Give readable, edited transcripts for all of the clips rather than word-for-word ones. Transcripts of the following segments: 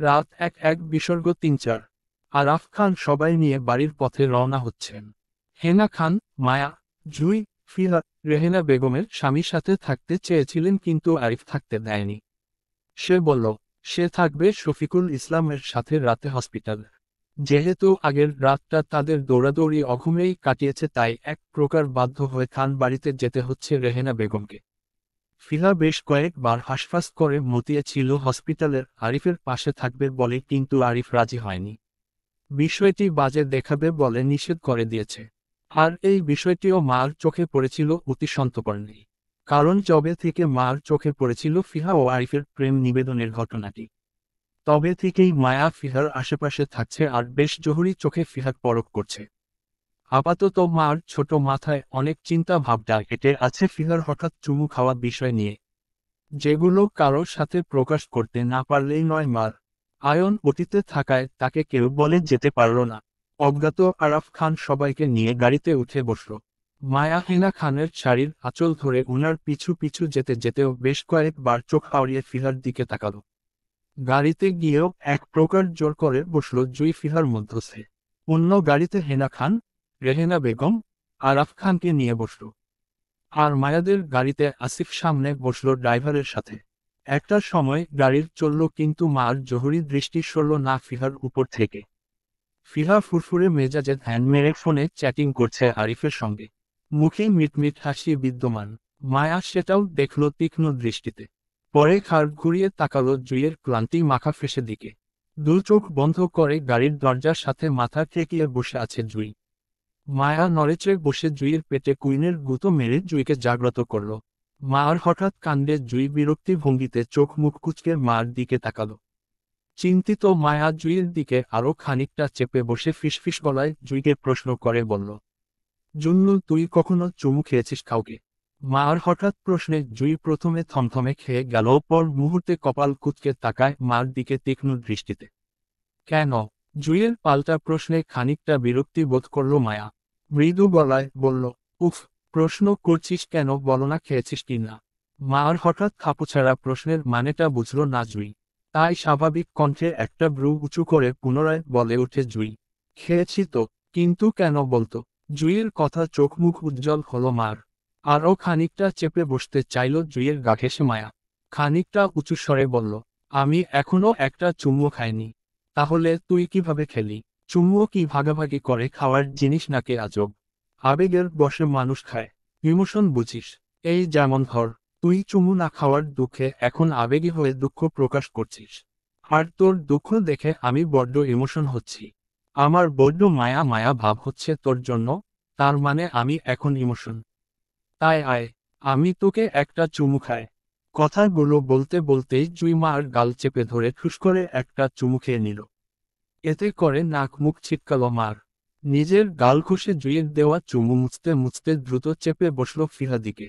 রাত ১ বিসর্গ ৩-৪। আরাফ খান সবাই নিয়ে বাড়ির পথে রওনা হচ্ছেন। হেনা খান, মায়া, জুই, ফিহা, রেহেনা বেগমের স্বামীর সাথে থাকতে চেয়েছিলেন কিন্তু আরিফ থাকতে দেয়নি। সে বলল, সে থাকবে শফিকুল ইসলামের সাথে রাতে হসপিটালে। যেহেতু আগের রাতটা তাদের দৌড়াদৌড়ি অঘুমেই কাটিয়েছে তাই এক প্রকার বাধ্য হয়ে খান বাড়িতে যেতে হচ্ছে রেহেনা বেগমকে। ফিহা বেশ কয়েকবার হাসফাস করে মতিয়েছিল হসপিটালের আরিফের পাশে থাকবে বলে কিন্তু আরিফ রাজি হয়নি। বিষয়টি বাজে দেখাবে বলে নিষেধ করে দিয়েছে। আর এই বিষয়টিও মার চোখে পড়েছিল অতি সন্তর্পণে। কারণ যবে থেকে মার চোখে পড়েছিল ফিহা ও আরিফের প্রেম নিবেদনের ঘটনাটি, তবে থেকেই মায়া ফিহার আশেপাশে থাকছে আর বেশ জহুরি চোখে ফিহাক পরখ করছে। আপাতত মার ছোট মাথায় অনেক চিন্তা ভাবনা এঁটে আছে ফিহার হঠাৎ চুমু খাওয়া বিষয় নিয়ে, যেগুলো কারোর সাথে প্রকাশ করতে না পারলেই নয় মার। আয়ন অতীতে থাকায় তাকে কেউ বলে যেতে পারল না। অজ্ঞাত আরাফ খান সবাইকে নিয়ে গাড়িতে উঠে বসল। মায়া হেনা খানের শাড়ির আঁচল ধরে উনার পিছু পিছু যেতে যেতেও বেশ কয়েকবার চোখ আউড়িয়ে ফিহার দিকে তাকাল। গাড়িতে গিয়েও এক প্রকার জোর করে বসল জুই ফিহার মধ্যস্থে। অন্য গাড়িতে হেনা খান, রেহেনা বেগম, আরাফ খানকে নিয়ে বসল। আর মায়াদের গাড়িতে আসিফ সামনে বসল ড্রাইভারের সাথে। একটা সময় গাড়ির চলল কিন্তু মার জহুরি দৃষ্টি সরল না ফিহার উপর থেকে। ফিহা ফুরফুরে মেজাজে ধ্যান মেরে ফোনে চ্যাটিং করছে আরিফের সঙ্গে। মুখে মিটমিট হাসি বিদ্যমান। মায়া সেটাও দেখল তীক্ষ্ণ দৃষ্টিতে। পরে ঘাড় ঘুরিয়ে তাকালো জুইয়ের ক্লান্তি মাখা ফেসে দিকে। দু চোখ বন্ধ করে গাড়ির দরজার সাথে মাথা ঠেকিয়ে বসে আছে জুই। মায়া নড়েচড়ে বসে জুইয়ের পেটে কুইনের গুঁতো মেরে জুইকে জাগ্রত করল। মার হঠাৎ কাণ্ডে জুই বিরক্তি ভঙ্গিতে চোখ মুখ কুঁচকে মার দিকে তাকালো। চিন্তিত মায়া জুইয়ের দিকে আরো খানিকটা চেপে বসে ফিসফিস গলায় জুইকে প্রশ্ন করে বলল, জুন্নু তুই কখনো চুমু খেয়েছিস কাউকে? মার হঠাৎ প্রশ্নে জুই প্রথমে থমথমে খেয়ে গেল, পর মুহূর্তে কপাল কুঁচকে তাকায় মার দিকে তীক্ষ্ণ দৃষ্টিতে। কেন? জুইয়ের পাল্টা প্রশ্নে খানিকটা বিরক্তি বোধ করল মায়া। মৃদু গলায় বলল, উফ, প্রশ্ন করছিস কেন, বলো না খেয়েছিস কি না। মার হঠাৎ খাপুছাড়া প্রশ্নের মানেটা বুঝল না জুই। তাই স্বাভাবিক কণ্ঠে একটা ভ্রু উঁচু করে পুনরায় বলে ওঠে জুই, খেয়েছি তো, কিন্তু কেন বলতো? জুইয়ের কথা চোখ মুখ উজ্জ্বল হলো মার। আরও খানিকটা চেপে বসতে চাইল জুইয়ের গা ঘেঁষে মায়া। খানিকটা উঁচু স্বরে বলল, আমি এখনো একটা চুমু খাইনি। তাহলে তুই কিভাবে খেলি? চুমুও কি ভাগাভাগি করে খাওয়ার জিনিস নাকি আজব? আবেগের বশে মানুষ খায়, ইমোশন বুঝিস? এই যেমন ধর, তুই চুমু না খাওয়ার দুঃখে এখন আবেগী হয়ে দুঃখ প্রকাশ করছিস। আর তোর দুঃখ দেখে আমি বড্ড ইমোশন হচ্ছি। আমার বড্ড মায়া মায়া ভাব হচ্ছে তোর জন্য, তার মানে আমি এখন ইমোশন। তাই আয়, আমি তোকে একটা চুমু খাই। কথাগুলো বলতে বলতেই জুই মার গাল চেপে ধরে ঠুস করে একটা চুমু খেয়ে নিল। এতে করে নাক মুখ ছিটকালো মার। নিজের গাল ঘষে জুইয়ের দেওয়া চুমু মুছতে মুছতে দ্রুত চেপে বসল ফিহা দিকে।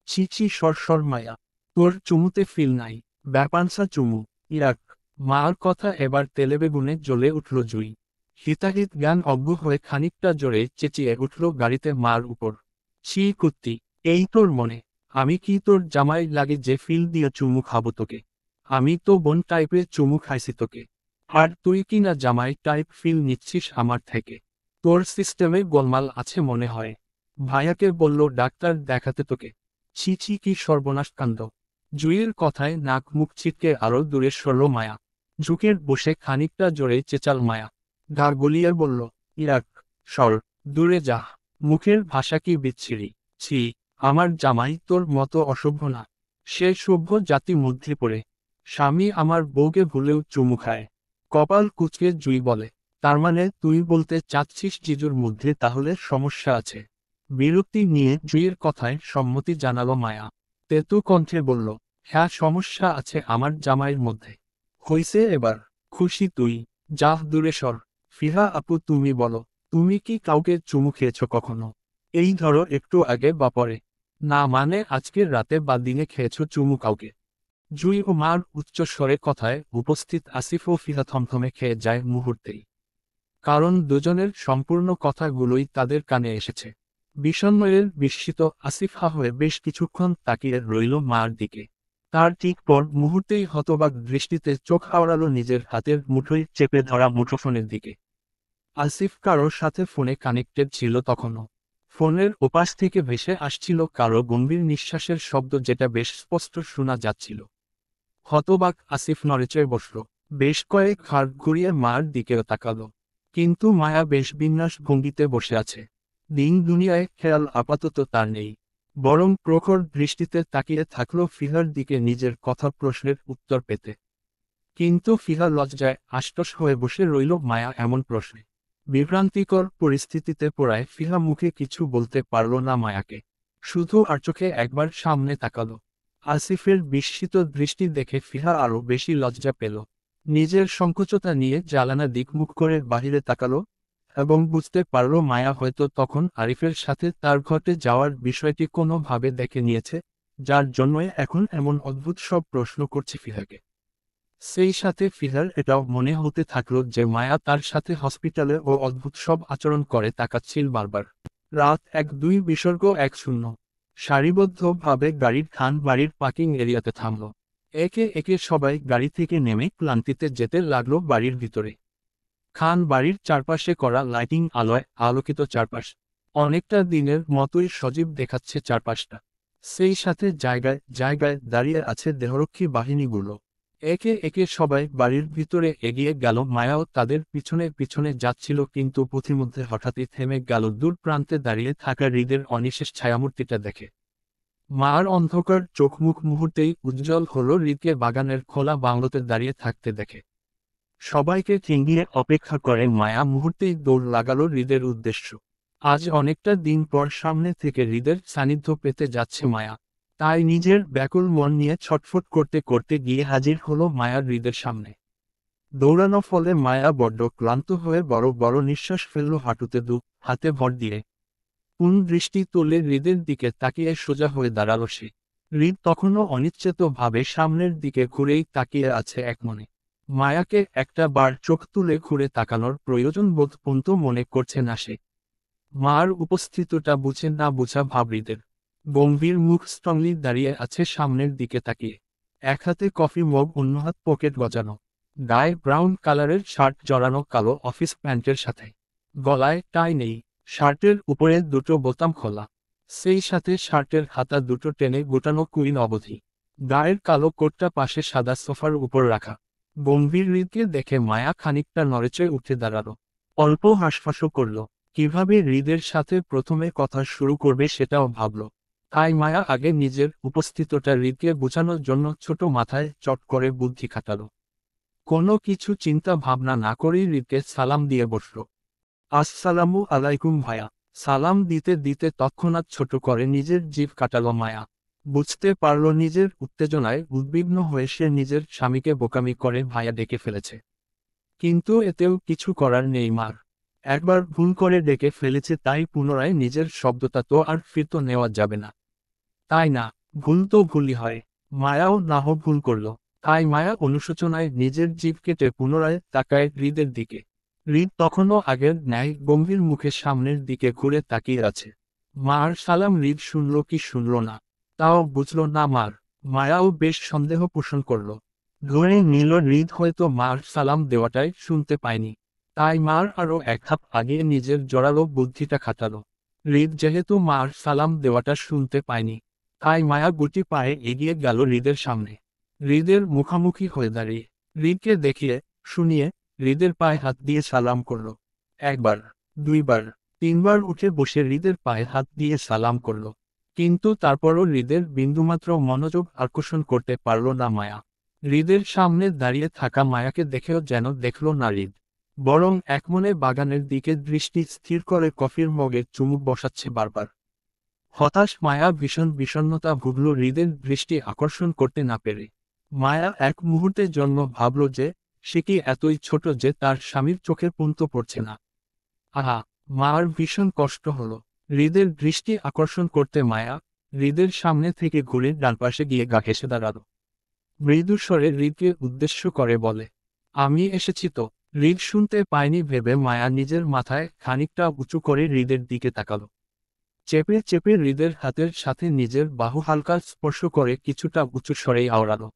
ছি ছি, সর মায়া, তোর চুমুতে ফিল নাই, ব্যাপানসা চুমু, ইয়াক। মার কথা এবার তেলেবেগুনে জ্বলে উঠল জুই। হিতাহিত জ্ঞান অজ্ঞ হয়ে খানিকটা জোরে চেঁচিয়ে উঠল গাড়িতে মার উপর। ছি কুত্তি, এই তোর মনে? আমি কি তোর জামাই লাগে যে ফিল দিয়ে চুমু খাবো তোকে? আমি তো বোন টাইপের চুমু খাইছি তোকে। আর তুই কি না জামাই টাইপ ফিল নিচ্ছিস আমার থেকে? তোর সিস্টেমে গোলমাল আছে মনে হয়। ভাইয়াকে বলল ডাক্তার দেখাতে তোকে। ছি ছি, কি সর্বনাশ কাণ্ড। জুইয়ের কথায় নাক মুখ ছিটকে আরো দূরে সরল মায়া। ঝুঁকের বসে খানিকটা জোরে চেঁচাল মায়া। গা গলিয়ে বলল, ইরাক, সর, দূরে যা। মুখের ভাষা কি বিচ্ছিরি। ছি, আমার জামাই তোর মতো অসভ্য না। সে সভ্য জাতি মধ্যে পড়ে। স্বামী আমার বউকে ভুলেও চুমু খায়। কপাল কুঁচকে জুই বলে, তার মানে তুই বলতে চাচ্ছিস জিজুর মধ্যে তাহলে সমস্যা আছে? বিরক্তি নিয়ে জুইয়ের কথায় সম্মতি জানালো মায়া। তেতু কণ্ঠে বলল, হ্যাঁ সমস্যা আছে আমার জামাইয়ের মধ্যে। হইছে এবার, খুশি তুই? যা দূরে সর। ফিহা আপু তুমি বলো, তুমি কি কাউকে চুমু খেয়েছ কখনো? এই ধরো একটু আগে বা পরে? না মানে আজকের রাতে বা দিনে খেয়েছ চুমু কাউকে? জুই ও মার উচ্চস্বরে কথায় উপস্থিত আসিফ ও ফিহা থমথমে খেয়ে যায় মুহূর্তেই। কারণ দুজনের সম্পূর্ণ কথাগুলোই তাদের কানে এসেছে। বিষণ্ণয়ের বিস্মিত আসিফ হা হয়ে বেশ কিছুক্ষণ তাকিয়ে রইল মার দিকে। তার ঠিক পর মুহূর্তেই হতবাক দৃষ্টিতে চোখ আওড়ালো নিজের হাতের মুঠোয় চেপে ধরা মুঠোফোনের দিকে। আসিফ কারোর সাথে ফোনে কানেক্টেড ছিল তখনও। ফোনের ওপাশ থেকে ভেসে আসছিল কারো গম্ভীর নিঃশ্বাসের শব্দ, যেটা বেশ স্পষ্ট শোনা যাচ্ছিল। হতবাক আসিফ নড়েচড়ে বসল। বেশ কয়েক হাত ঘুরিয়ে মার দিকেও তাকালো। কিন্তু মায়া বেশ বিন্যাস ভঙ্গিতে বসে আছে। দিন দুনিয়ায় খেয়াল আপাতত তার নেই, বরং প্রখর দৃষ্টিতে তাকিয়ে থাকলো ফিহার দিকে নিজের কথা প্রশ্নের উত্তর পেতে। কিন্তু ফিহা লজ্জায় আশ্চর্য হয়ে বসে রইল মায়া এমন প্রশ্নে। বিভ্রান্তিকর পরিস্থিতিতে পড়ায় ফিহা মুখে কিছু বলতে পারল না মায়াকে, শুধু আর চোখে একবার সামনে তাকালো। আসিফের বিস্মিত দৃষ্টি দেখে ফিহা আরো বেশি লজ্জা পেল। নিজের সংকোচতা নিয়ে জানালা দিকমুখ করে বাহিরে তাকালো এবং বুঝতে পারল মায়া হয়তো তখন আরিফের সাথে তার ঘটে যাওয়ার বিষয়টি কোনোভাবে দেখে নিয়েছে, যার জন্যই এখন এমন অদ্ভুত সব প্রশ্ন করছে ফিহাকে। সেই সাথে ফিহার এটাও মনে হতে থাকলো যে মায়া তার সাথে হসপিটালে ও অদ্ভুত সব আচরণ করে তাকাচ্ছিল বারবার। রাত 1-2-1-0 সারিবদ্ধভাবে গাড়ির খান বাড়ির পার্কিং এরিয়াতে থামল। একে একে সবাই গাড়ি থেকে নেমে ক্লান্তিতে যেতে লাগলো বাড়ির ভিতরে। খান বাড়ির চারপাশে করা লাইটিং আলোয় আলোকিত চারপাশ। অনেকটা দিনের মতোই সজীব দেখাচ্ছে চারপাশটা। সেই সাথে জায়গায় জায়গায় দাঁড়িয়ে আছে দেহরক্ষী বাহিনীগুলো। একে একে সবাই বাড়ির ভিতরে এগিয়ে গেল। মায়াও তাদের পিছনে পিছনে যাচ্ছিল, কিন্তু পথিমধ্যে হঠাৎই থেমে গেল দূর প্রান্তে দাঁড়িয়ে থাকা হৃদের অনিশেষ ছায়ামূর্তিটা দেখে। মার অন্ধকার চোখমুখ মুহূর্তেই উজ্জ্বল হলো হৃদকে বাগানের খোলা বাংলোতে দাঁড়িয়ে থাকতে দেখে। সবাইকে ঠেঙ্গিয়ে অপেক্ষা করে মায়া মুহূর্তেই দৌড় লাগালো হৃদের উদ্দেশ্য। আজ অনেকটা দিন পর সামনে থেকে হৃদের সান্নিধ্য পেতে যাচ্ছে মায়া। তাই নিজের ব্যাকুল মন নিয়ে ছটফট করতে করতে গিয়ে হাজির হলো মায়ার হৃদের সামনে। দৌড়ানো ফলে মায়া বড্ড ক্লান্ত হয়ে বড় বড় নিঃশ্বাস ফেলল হাঁটুতে, হাতে ভর দিয়ে। কোন দৃষ্টি তুলে হৃদের দিকে তাকিয়ে সোজা হয়ে দাঁড়ালো সে। হৃদ তখনও অনিচ্ছেতভাবে সামনের দিকে ঘুরেই তাকিয়ে আছে একমনে। মায়াকে একটা বার চোখ তুলে ঘুরে তাকানোর প্রয়োজন বোধ পর্যন্ত মনে করছে না সে। মার উপস্থিতটা বুঝে না বুঝা ভাব হৃদের। গম্ভীর মুখ স্ট্রংলি দাঁড়িয়ে আছে সামনের দিকে তাকিয়ে। এক হাতে কফি মগ, অন্য হাত পকেট গজানো। গায়ে ব্রাউন কালারের শার্ট জড়ানো কালো অফিস প্যান্টের সাথে। গলায় টাই নেই, শার্টের উপরে দুটো বোতাম খোলা। সেই সাথে শার্টের হাতা দুটো টেনে গোটানো কুইন অবধি। গায়ের কালো কোটটা পাশে সাদা সোফার উপর রাখা। গম্ভীর হৃদকে দেখে মায়া খানিকটা নড়েচড়ে উঠে দাঁড়ালো। অল্প হাসফাঁসও করল। কিভাবে হৃদের সাথে প্রথমে কথা শুরু করবে সেটাও ভাবল। তাই মায়া আগে নিজের উপস্থিতটা হৃদকে বোঝানোর জন্য ছোট মাথায় চট করে বুদ্ধি খাটালো। কোনো কিছু চিন্তা ভাবনা না করেই হৃদকে সালাম দিয়ে বসল। আসসালামু আলাইকুম ভাইয়া। সালাম দিতে দিতে তৎক্ষণাৎ ছোট করে নিজের জিভ কাটালো মায়া। বুঝতে পারল নিজের উত্তেজনায় উদ্বিগ্ন হয়ে সে নিজের স্বামীকে বোকামি করে ভাইয়া ডেকে ফেলেছে। কিন্তু এতেও কিছু করার নেই মার। একবার ভুল করে ডেকে ফেলেছে, তাই পুনরায় নিজের শব্দটা তো আর ফিরত নেওয়া যাবে না। তাই না, ভুল তো ভুলই হয়। মায়াও না হোক ভুল করল। তাই মায়া অনুশোচনায় নিজের জিভ কেটে পুনরায় তাকায় হৃদের দিকে। হৃদ তখনও আগের ন্যায় গম্ভীর মুখে সামনের দিকে ঘুরে তাকিয়ে আছে। মার সালাম হৃদ শুনল কি শুনল না তাও বুঝল না মার। মায়াও বেশ সন্দেহ পোষণ করল। ধরে নিল হৃদ হয়তো মার সালাম দেওয়াটাই শুনতে পায়নি। তাই মার আরও এক ধাপ আগে নিজের জোরালো বুদ্ধিটা খাটালো। হৃদ যেহেতু মার সালাম দেওয়াটা শুনতে পায়নি, তাই মায়া গুটি পায়ে এগিয়ে গেল হৃদের সামনে। হৃদের মুখামুখি হয়ে দাঁড়িয়ে হৃদকে দেখিয়ে শুনিয়ে হৃদের পায়ে হাত দিয়ে সালাম করল। একবার, দুইবার, তিনবার উঠে বসে হৃদের পায়ে হাত দিয়ে সালাম করল। কিন্তু তারপরও হৃদের বিন্দুমাত্র মনোযোগ আকর্ষণ করতে পারল না মায়া। হৃদের সামনে দাঁড়িয়ে থাকা মায়াকে দেখেও যেন দেখল না হৃদ, বরং একমনে বাগানের দিকে দৃষ্টি স্থির করে কফির মগে চুমুক বসাচ্ছে বারবার। হতাশ মায়া ভীষণ বিষণ্ণতা ভুগল হৃদের দৃষ্টি আকর্ষণ করতে না পেরে। মায়া এক মুহূর্তের জন্য ভাবল যে সে কি এতই ছোট যে তার স্বামীর চোখের পুন্ত পড়ছে না। আহা, মার ভীষণ কষ্ট হলো। হৃদের দৃষ্টি আকর্ষণ করতে মায়া হৃদের সামনে থেকে ঘুরে ডানপাশে গিয়ে গা ঘেঁষে দাঁড়ালো। মৃদু স্বরে হৃদকে উদ্দেশ্য করে বলে, আমি এসেছি তো। হৃদ শুনতে পায়নি ভেবে মায়া নিজের মাথায় খানিকটা উঁচু করে হৃদের দিকে তাকালো। চেপে চেপে হৃদের হাতের সাথে নিজের বাহু হালকা স্পর্শ করে কিছুটা উঁচু স্বরেই আওড়ালো,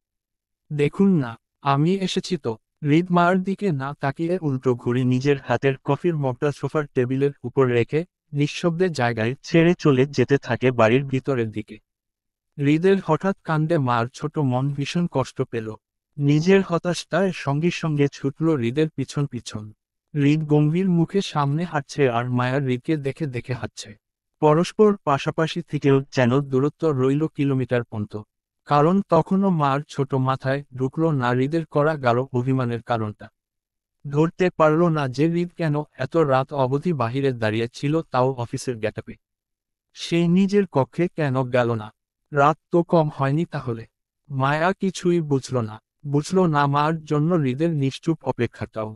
দেখুন না, আমি এসেছি তো। হৃদ মার দিকে না তাকিয়ে উল্টো ঘুরে নিজের হাতের কফির মগটা সোফার টেবিলের উপর রেখে নিঃশব্দে জায়গায় ছেড়ে চলে যেতে থাকে বাড়ির ভিতরের দিকে। হৃদের হঠাৎ কাণ্ডে মার ছোট মন ভীষণ কষ্ট পেল। নিজের হতাশার সঙ্গে সঙ্গে ছুটল হৃদের পিছন পিছন। হৃদ গম্ভীর মুখে সামনে হাঁটছে আর মায়া হৃদকে দেখে দেখে হাঁটছে। পরস্পর পাশাপাশি থেকেও যেন দূরত্ব রইল কিলোমিটার পর্যন্ত। কারণ তখনও মার ছোট মাথায় ঢুকল না হৃদের করা গাঢ় অভিমানের কারণটা। ধরতে পারল না যে হৃদ কেন এত রাত অবধি বাহিরে দাঁড়িয়ে ছিল, তাও অফিসের গেটআপে। সে নিজের কক্ষে কেন গেল না? রাত তো কম হয়নি তাহলে? মায়া কিছুই বুঝল না মার জন্য হৃদের নিশ্চুপ অপেক্ষাটাও।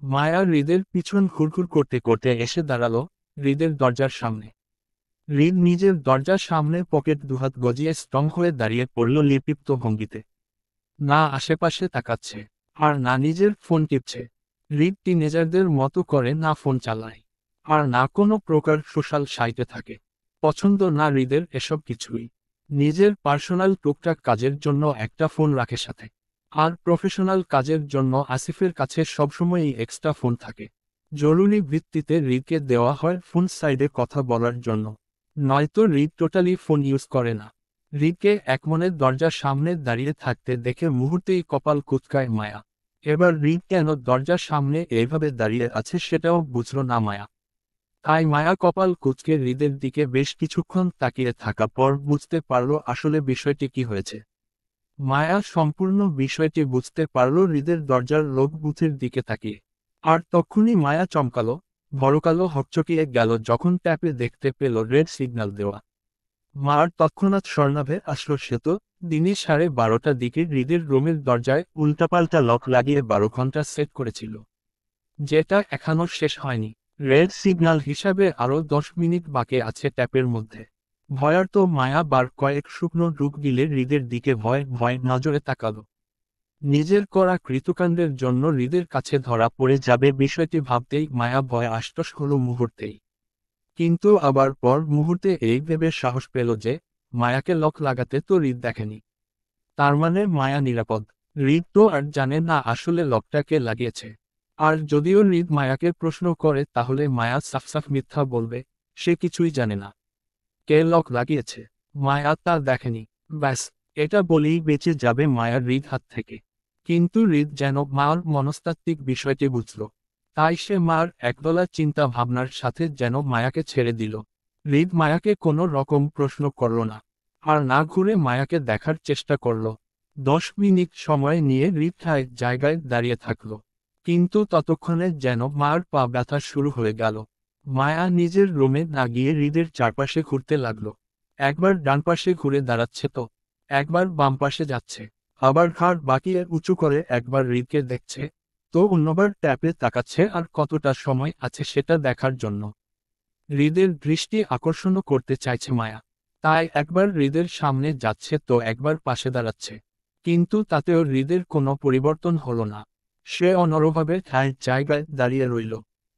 মায়া হৃদের পিছন ঘুরঘুর করতে করতে এসে দাঁড়ালো হৃদের দরজার সামনে। হৃদ নিজের দরজার সামনে পকেট দুহাত গজিয়ে স্ট্রং হয়ে দাঁড়িয়ে পড়ল নির্লিপ্ত ভঙ্গিতে। না আশেপাশে তাকাচ্ছে, আর না নিজের ফোন টিপছে। হৃদ টিনেজারদের মতো করে না ফোন চালায়, আর না কোনো প্রকার সোশ্যাল সাইটে থাকে। পছন্দ না হৃদের এসব কিছুই। নিজের পার্সোনাল টুকটাক কাজের জন্য একটা ফোন রাখে সাথে, আর প্রফেশনাল কাজের জন্য আসিফের কাছে সবসময়ই এক্সট্রা ফোন থাকে। জরুরি ভিত্তিতে হৃদকে দেওয়া হয় ফোন সাইডে কথা বলার জন্য, নয়তো হৃদ টোটালি ফোন ইউজ করে না। হৃদকে একমনে দরজার সামনে দাঁড়িয়ে থাকতে দেখে মুহূর্তেই কপাল কুঁচকায় মায়া। এবার হৃদ কেন দরজার সামনে এইভাবে দাঁড়িয়ে আছে সেটাও বুঝল না মায়া। তাই মায়া কপাল কুঁচকে হৃদের দিকে বেশ কিছুক্ষণ তাকিয়ে থাকা পর বুঝতে পারল আসলে বিষয়টি কি হয়েছে। মায়া সম্পূর্ণ বিষয়টি বুঝতে পারল হৃদের দরজার লোক বুথের দিকে তাকিয়ে। আর তখনই মায়া চমকালো, বড়কালো হকচকিয়ে গেল যখন ট্যাপে দেখতে পেল রেড সিগন্যাল দেওয়া। মার তৎক্ষণাৎ স্বর্ণাভে আসলো সে তো দিনই 12:30টার দিকে হৃদের রুমের দরজায় উল্টাপাল্টা লক লাগিয়ে 12 ঘন্টা সেট করেছিল, যেটা এখনো শেষ হয়নি। রেড সিগন্যাল হিসাবে আরও 10 মিনিট বাকি আছে ট্যাপের মধ্যে। ভয়ার্ত মায়া বার কয়েক শুকনো ঢুক গিলে হৃদের দিকে ভয় ভয় নজরে তাকালো। নিজের করা কৃতকাণ্ডের জন্য হৃদের কাছে ধরা পড়ে যাবে বিষয়টি ভাবতেই মায়া ভয় আশ্বাস হলো মুহূর্তেই। কিন্তু আবার পর মুহূর্তে এই ভেবে সাহস পেল যে মায়াকে লক লাগাতে তো হৃদ দেখেনি। তার মানে মায়া নিরাপদ। হৃদ তো আর জানে না আসলে লকটাকে লাগিয়েছে। আর যদিও হৃদ মায়াকে প্রশ্ন করে তাহলে মায়া সাফ মিথ্যা বলবে, সে কিছুই জানে না। কে লক লাগিয়েছে? মায়া তা দেখেনি। ব্যাস, এটা বলেই বেঁচে যাবে মায়ার হৃদ হাত থেকে। কিন্তু হৃদ যেন মার মনস্তাত্ত্বিক বিষয়টি বুঝল। তাই সে মার একদলা চিন্তা ভাবনার সাথে যেন মায়াকে ছেড়ে দিল। হৃদ মায়াকে কোনো রকম প্রশ্ন করল না, আর না ঘুরে মায়াকে দেখার চেষ্টা করল। 10 মিনিট সময় নিয়ে হৃদ জায়গায় দাঁড়িয়ে থাকল। কিন্তু ততক্ষণে যেন মার পা ব্যথা শুরু হয়ে গেল। মায়া নিজের রুমে না গিয়ে হৃদের চারপাশে ঘুরতে লাগলো। একবার ডান পাশে ঘুরে দাঁড়াচ্ছে তো একবার বাম পাশে যাচ্ছে, আবার ঘাড় বাঁকিয়ে উঁচু করে একবার হৃদকে দেখছে তো অন্যবার ট্যাপে তাকাচ্ছে, আর কতটা সময় আছে সেটা দেখার জন্য। হৃদের দৃষ্টি আকর্ষণ করতে চাইছে মায়া, তাই একবার হৃদের সামনে যাচ্ছে তো একবার পাশে দাঁড়াচ্ছে। কিন্তু তাতেও হৃদের কোনো পরিবর্তন হলো না। সে অনড়ভাবে জায়গায় দাঁড়িয়ে রইল।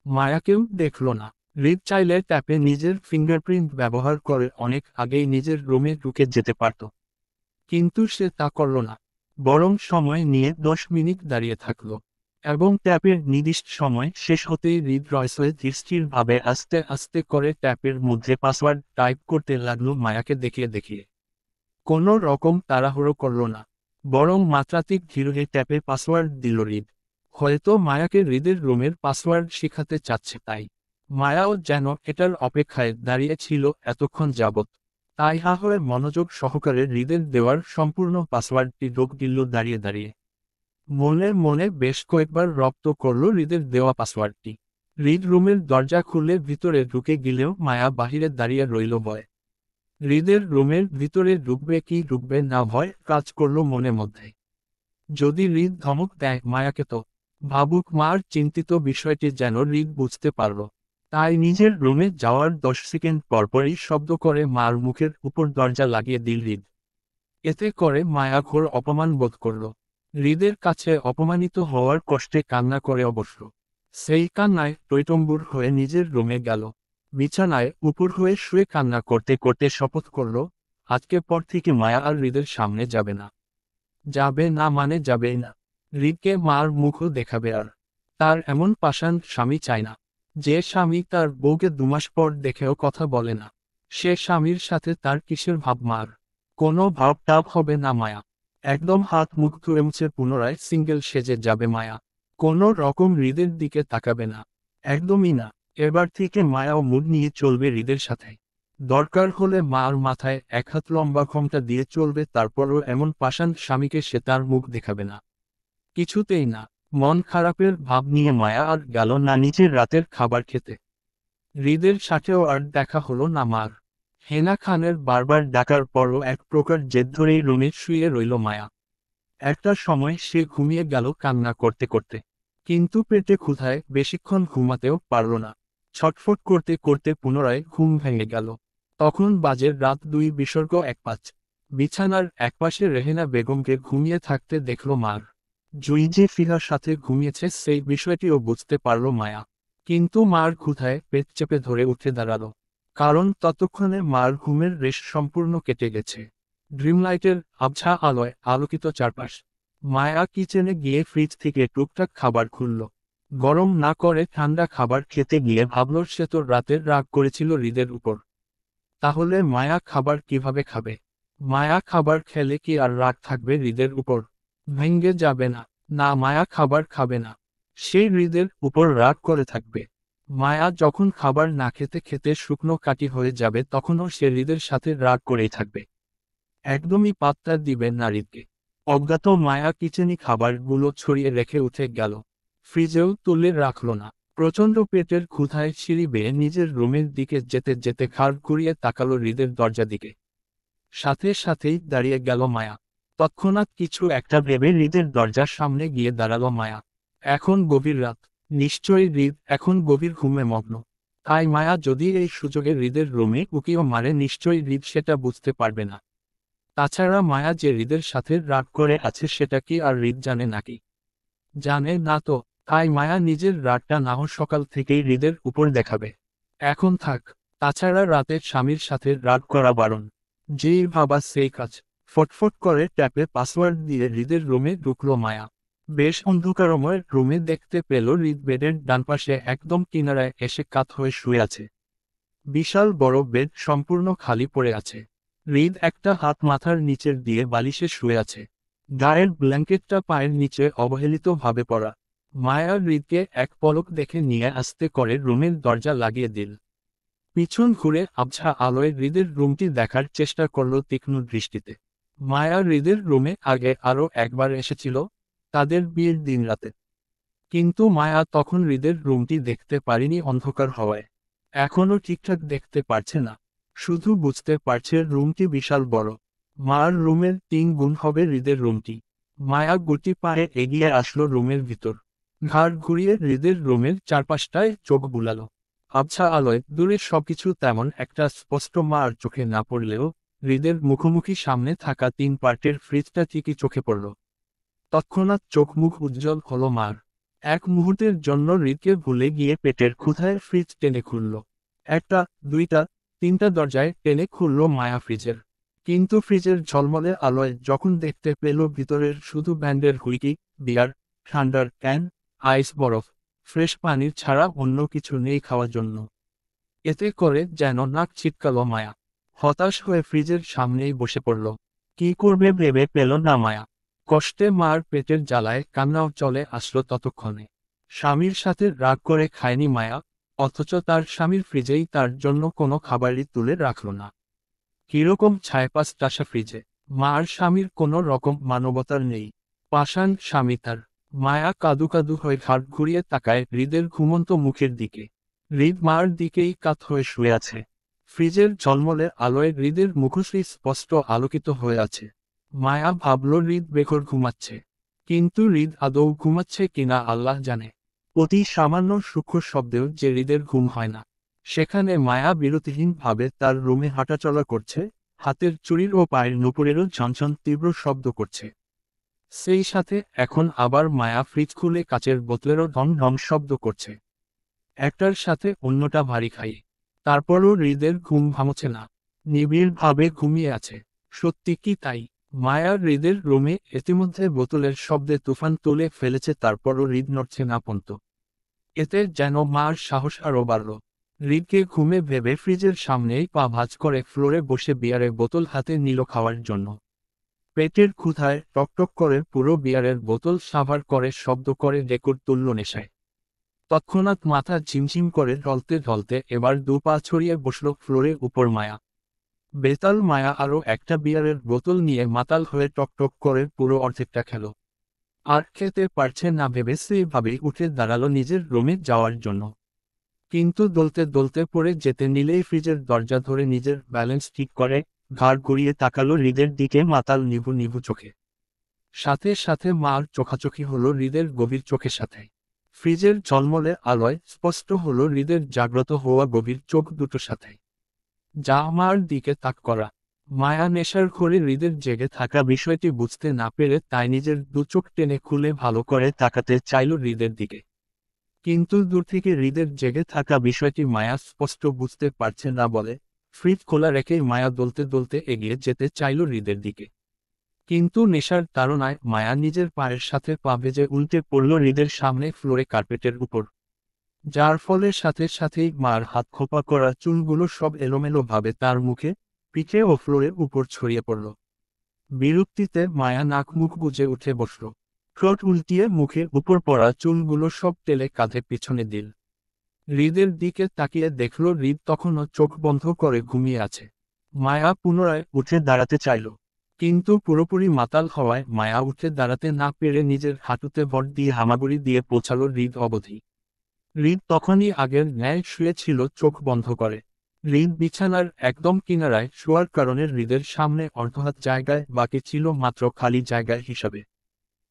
মায়াকেও দেখল না। হৃদ চাইলে ট্যাপে নিজের ফিঙ্গারপ্রিন্ট ব্যবহার করে অনেক আগেই নিজের রুমে ঢুকে যেতে পারত, কিন্তু সে তা করল না। বরং সময় নিয়ে 10 মিনিট দাঁড়িয়ে থাকল, এবং ট্যাপের নির্দিষ্ট সময় শেষ হতেই হৃদ রয়সে ধীরস্থিরভাবে আস্তে আস্তে করে ট্যাপের মধ্যে পাসওয়ার্ড টাইপ করতে লাগলো মায়াকে দেখিয়ে দেখিয়ে। কোনো রকম তাড়াহুড়ো করল না, বরং মাত্রাতিক ধীরে ট্যাপে পাসওয়ার্ড দিল হৃদ। হয়তো মায়াকে হৃদের রুমের পাসওয়ার্ড শেখাতে চাচ্ছে তাই। মায়াও যেন এটার অপেক্ষায় দাঁড়িয়ে ছিল এতক্ষণ যাবৎ। তাই হা হয়ে মনোযোগ সহকারে হৃদের দেওয়ার সম্পূর্ণ পাসওয়ার্ডটি ঢোক দিল দাঁড়িয়ে দাঁড়িয়ে। মনে মনে বেশ কয়েকবার রপ্ত করল হৃদের দেওয়া পাসওয়ার্ডটি। হৃদ রুমের দরজা খুলে ভিতরে ঢুকে গেলেও মায়া বাহিরে দাঁড়িয়ে রইল ভয়। হৃদের রুমের ভিতরে ঢুকবে কি ঢুকবে না ভয় কাজ করল মনে মধ্যে। যদি হৃদ ধমক দেয় মায়াকে তো ভাবুক, মার চিন্তিত বিষয়টি যেন হৃদ বুঝতে পারল। তাই নিজের রুমে যাওয়ার 10 সেকেন্ড পরপরই শব্দ করে মার মুখের উপর দরজা লাগিয়ে দিল হৃদ। এতে করে মায়া ঘোর অপমান বোধ করল। হৃদের কাছে অপমানিত হওয়ার কষ্টে কান্না করে অবশ্য। সেই কান্নায় টইটম্বুর হয়ে নিজের রুমে গেল। বিছানায় উপর হয়ে শুয়ে কান্না করতে করতে শপথ করল, আজকের পর থেকে মায়া আর হৃদের সামনে যাবে না। যাবে না মানে যাবেই না। হৃদকে মার মুখও দেখাবে আর। তার এমন পাষাণ স্বামী চায় না, যে স্বামী তার বউকে 2 মাস পর দেখেও কথা বলে না। সে স্বামীর সাথে তার কিসের ভাব মার? কোনো ভাব টাব হবে না মায়া। একদম হাত মুখ ধুয়ে মুছে পুনরায় সিঙ্গেল সেজে যাবে মায়া। কোনো রকম হৃদের দিকে তাকাবে না, একদমই না। এবার থেকে মায়াও মুড নিয়ে চলবে হৃদের সাথে। দরকার হলে মার মাথায় 1 হাত লম্বা ঘোমটা দিয়ে চলবে, তারপরও এমন পাষাণ স্বামীকে সে তার মুখ দেখাবে না, কিছুতেই না। মন খারাপের ভাব নিয়ে মায়া আর গেল না নিজের রাতের খাবার খেতে। হৃদের সাথেও আর দেখা হলো না মার। হেনা খানের বারবার ডাকার পরও এক প্রকার জেদ ধরেই রুমে শুয়ে রইল মায়া। একটা সময় সে ঘুমিয়ে গেল কান্না করতে করতে, কিন্তু পেটে ক্ষুধায় বেশিক্ষণ ঘুমাতেও পারল না। ছটফট করতে করতে পুনরায় ঘুম ভেঙে গেল। তখন বাজে রাত 2:05। বিছানার একপাশে রেহেনা বেগমকে ঘুমিয়ে থাকতে দেখল মার। জুই যে ফিহার সাথে ঘুমিয়েছে সেই বিষয়টিও বুঝতে পারল মায়া। কিন্তু মার ক্ষুধায় পেট চেপে ধরে উঠে দাঁড়াল, কারণ ততক্ষণে মার ঘুমের রেশ সম্পূর্ণ কেটে গেছে। ড্রিমলাইটের আবছা আলোয় আলোকিত চারপাশ। মায়া কিচেনে গিয়ে ফ্রিজ থেকে টুকটাক খাবার খুলল। গরম না করে ঠান্ডা খাবার খেতে গিয়ে ভাবল সে তো রাতের রাগ করেছিল হৃদের উপর। তাহলে মায়া খাবার কিভাবে খাবে? মায়া খাবার খেলে কি আর রাগ থাকবে হৃদের উপর? ভেঙ্গে যাবে না। না, মায়া খাবার খাবে না। সে হৃদের উপর রাগ করে থাকবে। মায়া যখন খাবার না খেতে খেতে শুকনো কাটি হয়ে যাবে তখনও সে হৃদের সাথে রাগ করেই থাকবে। একদমই পাত্তা দিবে না হৃদকে। অজ্ঞাত মায়া কিচেনে খাবারগুলো ছড়িয়ে রেখে উঠে গেল। ফ্রিজেও তুলে রাখল না। প্রচণ্ড পেটের ক্ষুধায় সিঁড়ি বেয়ে নিজের রুমের দিকে যেতে যেতে ঘাড় ঘুরিয়ে তাকালো হৃদের দরজা দিকে। সাথে সাথেই দাঁড়িয়ে গেল মায়া। তৎক্ষণাৎ কিছু একটা ভেবে হৃদের দরজার সামনে গিয়ে দাঁড়ালো মায়া। এখন গভীর রাত। নিশ্চয়ই হৃদ এখন গভীর ঘুমে মগ্ন। তাই মায়া যদি এই সুযোগে হৃদের রুমে উকিও মারে নিশ্চয়ই হৃদ সেটা বুঝতে পারবে না। তাছাড়া মায়া যে হৃদের সাথে রাগ করে আছে সেটা কি আর হৃদ জানে নাকি? জানে না তো। তাই মায়া নিজের রাগটা নাহ সকাল থেকেই হৃদের উপর দেখাবে। এখন থাক। তাছাড়া রাতে স্বামীর সাথে রাগ করা বারণ। যেই ভাবা সেই কাজ। ফটফট করে ট্যাপে পাসওয়ার্ড দিয়ে হৃদের রুমে ঢুকলো মায়া। বেশ অন্ধকারময় রুমে দেখতে পেল হৃদ বেডের ডানপাশে একদম কিনারায় এসে কাত হয়ে শুয়ে আছে। বিশাল বড় বেড সম্পূর্ণ খালি পড়ে আছে। হৃদ একটা হাত মাথার নিচের দিয়ে বালিশে শুয়ে আছে। গায়ের ব্ল্যাঙ্কেটটা পায়ের নিচে অবহেলিতভাবে পড়া। মায়া হৃদকে এক পলক দেখে নিয়ে আস্তে করে রুমের দরজা লাগিয়ে দিল। পিছন ঘুরে আবছা আলোয় হৃদের রুমটি দেখার চেষ্টা করল তীক্ষ্ণ দৃষ্টিতে। মায়া হৃদের রুমে আগে আরও একবার এসেছিল, তাদের বিয়ের দিন রাতে। কিন্তু মায়া তখন হৃদের রুমটি দেখতে পারেনি অন্ধকার হওয়ায়। এখনও ঠিকঠাক দেখতে পারছে না, শুধু বুঝতে পারছে রুমটি বিশাল বড়। মার রুমের 3 গুণ হবে হৃদের রুমটি। মায়া গুটি পায়ে এগিয়ে আসলো রুমের ভিতর। ঘাড় ঘুরিয়ে হৃদের রুমের চারপাশটায় চোখ বুলালো। আবছা আলোয় দূরে সবকিছু তেমন একটা স্পষ্ট মার চোখে না পড়লেও হৃদের মুখোমুখি সামনে থাকা 3 পার্টের ফ্রিজটা ঠিকই চোখে পড়ল। তৎক্ষণাৎ চোখ মুখ উজ্জ্বল হলো মার। এক মুহূর্তের জন্য হৃদকে ভুলে গিয়ে পেটের ক্ষুধায় ফ্রিজ টেনে খুলল। একটা, দুইটা, 3টা দরজায় টেনে খুলল মায়া ফ্রিজের। কিন্তু ফ্রিজের ঝলমলে আলোয় যখন দেখতে পেল ভিতরের শুধু ব্যান্ডের হুইকি, বিয়ার, ঠান্ডার ক্যান, আইস বরফ, ফ্রেশ পানির ছাড়া অন্য কিছু নেই খাওয়ার জন্য। এতে করে যেন নাক ছিটকালো মায়া। হতাশ হয়ে ফ্রিজের সামনেই বসে পড়ল। কি করবে ভেবে পেল না মায়া। কষ্টে মার পেটের জ্বালায় কান্নাও চলে আসলো ততক্ষণে। স্বামীর সাথে রাগ করে খায়নি মায়া, অথচ তার স্বামীর ফ্রিজেই তার জন্য কোনো খাবারই তুলে রাখল না। কিরকম ছাইপাস টাসা ফ্রিজে। মার স্বামীর কোনো রকম মানবতার নেই। পাষাণ স্বামী তার। মায়া কাদু কাদু হয়ে ঘাড় ঘুরিয়ে তাকায় হৃদের ঘুমন্ত মুখের দিকে। হৃদ মার দিকেই কাত হয়ে শুয়ে আছে। ফ্রিজের ঝলমলে আলোয় হৃদের মুখশ্রী স্পষ্ট আলোকিত হয়ে আছে। মায়া ভাবল হৃদ বেঘর ঘুমাচ্ছে। কিন্তু হৃদ আদৌ ঘুমাচ্ছে কিনা আল্লাহ জানে। অতি সামান্য সূক্ষ্ম শব্দেও যে হৃদের ঘুম হয় না। সেখানে মায়া বিরতিহীনভাবে তার রুমে হাঁটাচলা করছে, হাতের চুড়ির ও পায়ের নুপুরেরও ঝনঝন তীব্র শব্দ করছে। সেই সাথে এখন আবার মায়া ফ্রিজ খুলে কাচের বোতলেরও ঢং ঢং শব্দ করছে। একটার সাথে অন্যটা ভারী খাই। তারপরও হৃদের ঘুম ভাঙছে না, নিবিড়ভাবে ঘুমিয়ে আছে। সত্যি কি তাই? মায়া হৃদের রুমে ইতিমধ্যে বোতলের শব্দে তুফান তুলে ফেলেছে, তারপরও হৃদ নড়ছে না পন্ত। এতে যেন মার সাহস আরও বাড়ল। হৃদকে ঘুমে ভেবে ফ্রিজের সামনেই পা ভাঁজ করে ফ্লোরে বসে বিয়ারের বোতল হাতে নিল খাওয়ার জন্য। পেটের ক্ষুধায় টকটক করে পুরো বিয়ারের বোতল সাভার করে শব্দ করে রেকর্ড তুলল নেশায়। তৎক্ষণাৎ মাথা ঝিমঝিম করে ঢলতে ঢলতে এবার দু পা ছড়িয়ে বসল ফ্লোরের উপর মায়া। বেতাল মায়া আরও একটা বিয়ারের বোতল নিয়ে মাতাল হয়ে টকটক করে পুরো অর্ধেকটা খেল। আর খেতে পারছে না ভেবে সেভাবেই উঠে দাঁড়ালো নিজের রুমে যাওয়ার জন্য। কিন্তু দলতে দলতে পড়ে যেতে নিলেই ফ্রিজের দরজা ধরে নিজের ব্যালেন্স ঠিক করে ঘাড় ঘুরিয়ে তাকালো হৃদের দিকে মাতাল নিভু নিভু চোখে। সাথে সাথে মার চোখাচোখি হলো হৃদের গভীর চোখের সাথে। ফ্রিজের ঝলমলে আলোয় স্পষ্ট হলো হৃদের জাগ্রত হওয়া গভীর চোখ দুটোর সাথে যা মার দিকে তাক করা। মায়া নেশার ঘরে হৃদের জেগে থাকা বিষয়টি বুঝতে না পেরে তাই নিজের দু চোখ টেনে খুলে ভালো করে তাকাতে চাইল হৃদের দিকে। কিন্তু দূর থেকে হৃদের জেগে থাকা বিষয়টি মায়া স্পষ্ট বুঝতে পারছে না বলে ফ্রিজ খোলা রেখেই মায়া দলতে দলতে এগিয়ে যেতে চাইল হৃদের দিকে। কিন্তু নেশার তাড়নায় মায়া নিজের পায়ের সাথে পা ভেজে উল্টে পড়ল হৃদের সামনে ফ্লোরে কার্পেটের উপর, যার ফলে সাথে সাথেই মার হাত খোপা করা চুলগুলো সব এলোমেলোভাবে তার মুখে, পিঠে ও ফ্লোরের উপর ছড়িয়ে পড়ল। বিরক্তিতে মায়া নাক মুখ বুজে উঠে বসল। ঠোঁট উল্টিয়ে মুখের উপর পড়া চুলগুলো সব টেলে কাঁধে পিছনে দিল। হৃদের দিকে তাকিয়ে দেখল হৃদ তখনও চোখ বন্ধ করে ঘুমিয়ে আছে। মায়া পুনরায় উঠে দাঁড়াতে চাইল, কিন্তু পুরোপুরি মাতাল হওয়ায় মায়া উঠে দাঁড়াতে না পেরে নিজের হাঁটুতে ভর দিয়ে হামাগুড়ি দিয়ে পৌঁছালো হৃদ অবধি। হৃদ তখনই আগের ন্যায় শুয়েছিল চোখ বন্ধ করে। হৃদ বিছানার একদম কিনারায় শোয়ার কারণে হৃদের সামনে অর্ধহাত জায়গায় বাকি ছিল মাত্র খালি জায়গায় হিসাবে।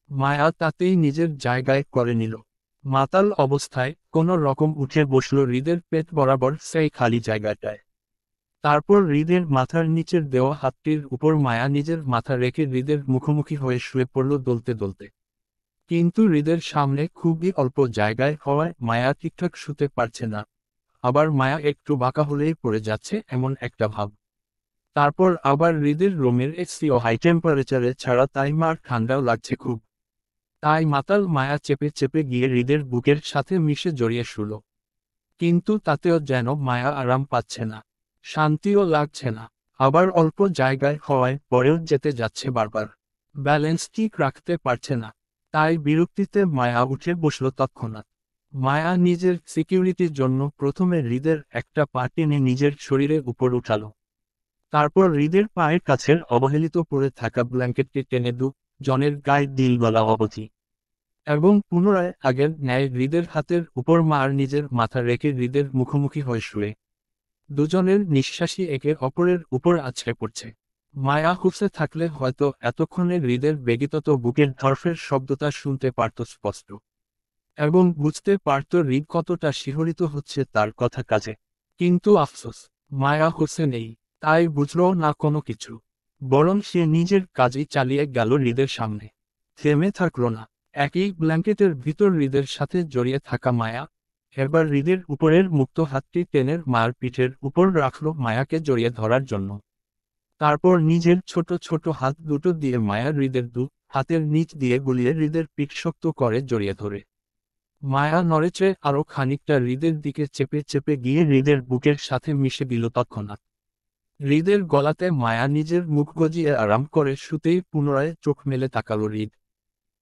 মায়া তাতেই নিজের জায়গায় করে নিল। মাতাল অবস্থায় কোনো রকম উঠে বসল হৃদের পেট বরাবর সেই খালি জায়গাটায়। তারপর হৃদের মাথার নিচের দেওয়া হাতটির উপর মায়া নিজের মাথা রেখে হৃদের মুখোমুখি হয়ে শুয়ে পড়ল দলতে দলতে। কিন্তু হৃদের সামনে খুবই অল্প জায়গায় হওয়ায় মায়া ঠিকঠাক শুতে পারছে না, আবার মায়া একটু বাঁকা হলেই পড়ে যাচ্ছে এমন একটা ভাব। তারপর আবার হৃদের রুমের এসি ও হাই টেম্পারেচারে ছাড়া তাই মার ঠান্ডাও লাগছে খুব। তাই মাতাল মায়া চেপে চেপে গিয়ে হৃদের বুকের সাথে মিশে জড়িয়ে শুল। কিন্তু তাতেও যেন মায়া আরাম পাচ্ছে না, শান্তিও লাগছে না। আবার অল্প জায়গায় হওয়ায় পরেও যেতে যাচ্ছে বারবার, ব্যালেন্স ঠিক রাখতে পারছে না। তাই বিরক্তিতে মায়া উঠে বসল তৎক্ষণাৎ। মায়া নিজের সিকিউরিটির জন্য প্রথমে হৃদের একটা পা টেনে নিজের শরীরের উপর উঠালো। তারপর হৃদের পায়ের কাছের অবহেলিত পড়ে থাকা ব্ল্যাঙ্কেটটি টেনে জনের গায়ে দিল গলা অবধি, এবং পুনরায় আগের ন্যায় হৃদের হাতের উপর মার নিজের মাথা রেখে হৃদের মুখোমুখি হয়ে শুয়ে। দুজনের নিঃশ্বাসই একে অপরের উপর আছড়ে পড়ছে। মায়া হুঁসে থাকলে হয়তো এতক্ষণে হৃদের বেগিতত বুকের ধরফের শব্দটা শুনতে পারত স্পষ্ট, এবং বুঝতে পারত হৃদ কতটা শিহরিত হচ্ছে তার কথা কাজে। কিন্তু আফসোস, মায়া হুঁসে নেই, তাই বুঝল না কোনো কিছু। বরং সে নিজের কাজই চালিয়ে গেল হৃদের সামনে, থেমে থাকল না। একই ব্ল্যাঙ্কেটের ভিতর হৃদের সাথে জড়িয়ে থাকা মায়া এবার হৃদের উপরের মুক্ত হাতটি টেনে মায়ের পিঠের উপর রাখল মায়াকে জড়িয়ে ধরার জন্য। তারপর নিজের ছোট ছোট হাত দুটো দিয়ে মায়া হৃদের হাতের নিচ দিয়ে গুলিয়ে হৃদের পিঠ শক্ত করে জড়িয়ে ধরে মায়া নড়েচে আরো খানিকটা হৃদের দিকে চেপে চেপে গিয়ে হৃদের বুকের সাথে মিশে দিল তৎক্ষণাৎ। হৃদের গলাতে মায়া নিজের মুখ গজিয়ে আরাম করে শুতেই পুনরায় চোখ মেলে তাকালো হৃদ।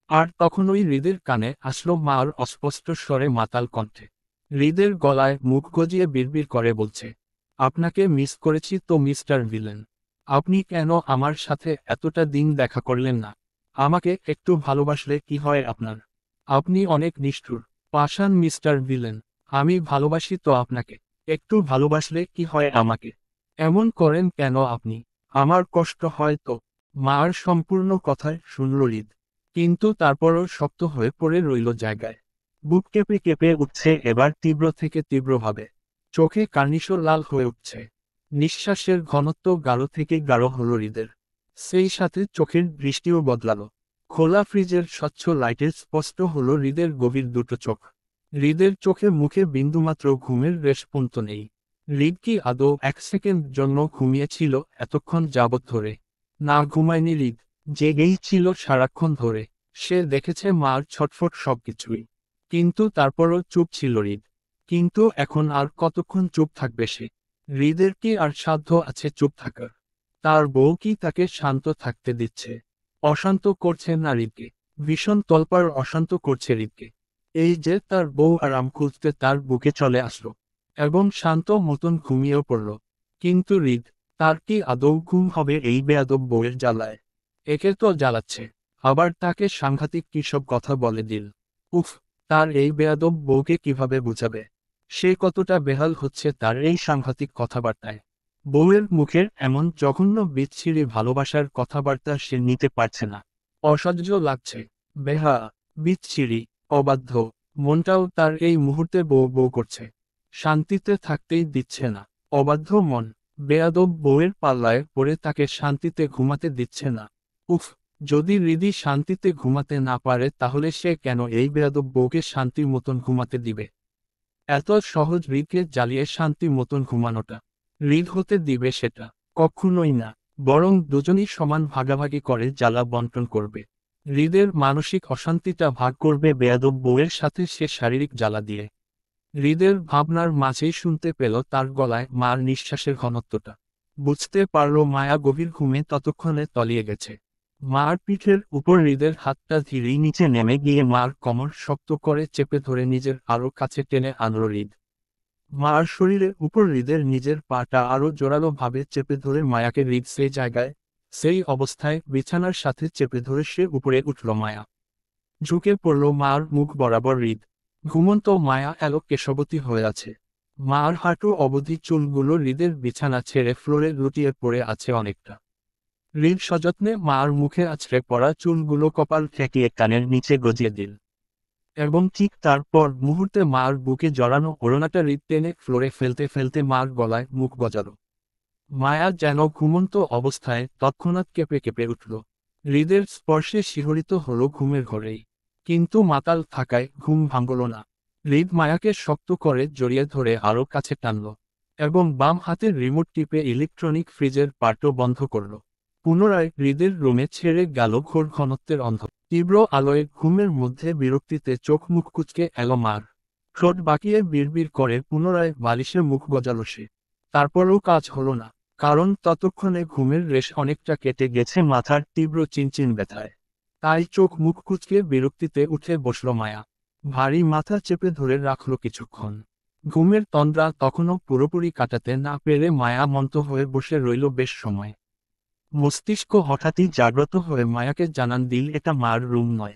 আর তখনই হৃদের কানে আসলো মার অস্পষ্ট স্বরে মাতাল কণ্ঠে। হৃদের গলায় মুখ গজিয়ে বিড়বিড় করে বলছে, আপনাকে মিস করেছি তো মিস্টার ভিলেন। আপনি কেন আমার সাথে এতটা দিন দেখা করলেন না? আমাকে একটু ভালোবাসলে কি হয় আপনার? আপনি অনেক নিষ্ঠুর, পাষাণ মিস্টার ভিলেন। আমি ভালোবাসি তো আপনাকে, একটু ভালোবাসলে কি হয় আমাকে? এমন করেন কেন আপনি? আমার কষ্ট হয় তো। মার সম্পূর্ণ কথায় শুনল হৃদ, কিন্তু তারপরও শক্ত হয়ে পড়ে রইল জায়গায়। বুক কেঁপে কেঁপে উঠছে এবার তীব্র থেকে তীব্রভাবে, চোখে কার্নিশও লাল হয়ে উঠছে। নিঃশ্বাসের ঘনত্ব গাঢ় থেকে গাঢ় হল হৃদের, সেই সাথে চোখের দৃষ্টিও বদলালো। খোলা ফ্রিজের স্বচ্ছ লাইটে স্পষ্ট হলো হৃদের গভীর দুটো চোখ। হৃদের চোখে মুখে বিন্দুমাত্র ঘুমের রেশপুঞ্জ নেই, হৃদ কি আদৌ 1 সেকেন্ড জন্য ঘুমিয়েছিল এতক্ষণ যাবৎ ধরে? না, ঘুমায়নি হৃদ, জেগেই ছিল সারাক্ষণ ধরে। সে দেখেছে মার ছটফট সবকিছুই। কিন্তু তারপরও চুপ ছিল হৃদ। কিন্তু এখন আর কতক্ষণ চুপ থাকবে সে? হৃদের কি আর সাধ্য আছে চুপ থাকার? তার বউ কি তাকে শান্ত থাকতে দিচ্ছে? অশান্ত করছে না হৃদকে, ভীষণ তলপাড় অশান্ত করছে হৃদকে। এই যে তার বউ আরাম খুঁজতে তার বুকে চলে আসলো এবং শান্ত মতন ঘুমিয়েও পড়ল। কিন্তু হৃদ, তার কি আদৌ ঘুম হবে এই বেয়াদব বউয়ের জ্বালায়? একে তো জ্বালাচ্ছে, আবার তাকে সাংঘাতিক কী সব কথা বলে দিল। উফ, তার এই বেয়াদব বউকে কিভাবে বুঝাবে? সে কতটা বেহাল হচ্ছে তার এই সাংঘাতিক কথাবার্তায়। বউয়ের মুখের এমন জঘন্য বিচ্ছিরি ভালোবাসার কথাবার্তা সে নিতে পারছে না। অসহ্য লাগছে, বেহা, বিচ্ছিরি, অবাধ্য। মনটাও তার এই মুহূর্তে বউ বউ করছে, শান্তিতে থাকতেই দিচ্ছে না। অবাধ্য মন, বেয়াদব বউয়ের পাল্লায় পড়ে তাকে শান্তিতে ঘুমাতে দিচ্ছে না। উফ, যদি হৃদি শান্তিতে ঘুমাতে না পারে তাহলে সে কেন এই বেয়াদব বউকে শান্তির মতন ঘুমাতে দিবে? এত সহজ হৃদকে জ্বালিয়ে শান্তি মতন ঘুমানোটা? হৃদ হতে দিবে সেটা? কখনোই না। বরং দুজনই সমান ভাগাভাগি করে জ্বালা বন্টন করবে। হৃদের মানসিক অশান্তিটা ভাগ করবে বেয়াদব বউয়ের সাথে সে শারীরিক জ্বালা দিয়ে। হৃদের ভাবনার মাঝেই শুনতে পেল তার গলায় মার নিঃশ্বাসের ঘনত্বটা। বুঝতে পারল মায়া গভীর ঘুমে ততক্ষণে তলিয়ে গেছে। মার পিঠের উপর হৃদের হাতটা ধীরেই নিচে নেমে গিয়ে মার কোমর শক্ত করে চেপে ধরে নিজের আরো কাছে টেনে আনল হৃদ। মার শরীরের উপর হৃদের নিজের পাটা আরো জোরালো ভাবে চেপে ধরে মায়াকে হৃদ সেই জায়গায়, সেই অবস্থায় বিছানার সাথে চেপে ধরে সে উপরে উঠল মায়া। ঝুঁকে পড়ল মার মুখ বরাবর হৃদ। ঘুমন্ত মায়া এলো কেশবতী হয়ে আছে। মার হাঁটু অবধি চুলগুলো হৃদের বিছানা ছেড়ে ফ্লোরে লুটিয়ে পড়ে আছে অনেকটা। হৃদ সযত্নে মার মুখে আছড়ে পড়া চুলগুলো কপাল ঠেকিয়ে কানের নিচে গজিয়ে দিল। এবং ঠিক তারপর মুহূর্তে মার বুকে জড়ানো ওড়নাটা হৃদ টেনে ফ্লোরে ফেলতে ফেলতে মার গলায় মুখ গজালো। মায়া যেন ঘুমন্ত অবস্থায় তৎক্ষণাৎ কেঁপে কেঁপে উঠল। হৃদের স্পর্শে শিহরিত হলো ঘুমের ঘরেই। কিন্তু মাতাল থাকায় ঘুম ভাঙল না। হৃদ মায়াকে শক্ত করে জড়িয়ে ধরে আরো কাছে টানল এবং বাম হাতের রিমোট টিপে ইলেকট্রনিক ফ্রিজের পার্টও বন্ধ করল। পুনরায় হৃদের রুমে ছেড়ে গেল ঘোর ঘনত্বের তীব্র আলোয় ঘুমের মধ্যে বিরক্তিতে চোখ মুখ কুঁচকে এলো মার। ঠোঁট বাঁকিয়ে বিড়বিড় করে পুনরায় বালিশে মুখ গজালো সে। তারপরেও কাজ হলো না, কারণ ততক্ষণে ঘুমের রেশ অনেকটা কেটে গেছে মাথার তীব্র চিনচিন ব্যথায়। তাই চোখ মুখ কুঁচকে বিরক্তিতে উঠে বসল মায়া। ভারী মাথা চেপে ধরে রাখল কিছুক্ষণ। ঘুমের তন্দ্রা তখনও পুরোপুরি কাটাতে না পেরে মায়া মন্ত হয়ে বসে রইল বেশ সময়। মস্তিষ্ক হঠাৎই জাগ্রত হয়ে মায়াকে জানান দিল এটা মার রুম নয়।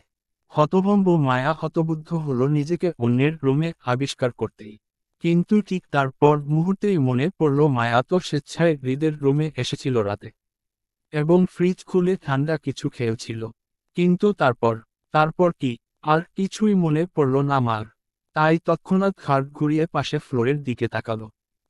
হতভম্ব মায়া হতবুদ্ধ হলো নিজেকে অন্যের রুমে আবিষ্কার করতেই। কিন্তু ঠিক তারপর মুহূর্তেই মনে পড়ল মায়া তো স্বেচ্ছায় হৃদের রুমে এসেছিল রাতে এবং ফ্রিজ খুলে ঠান্ডা কিছু খেয়েছিল। কিন্তু তারপর কি? আর কিছুই মনে পড়ল না মার। তাই তৎক্ষণাৎ ঘাড় ঘুরিয়ে পাশে ফ্লোরের দিকে তাকালো।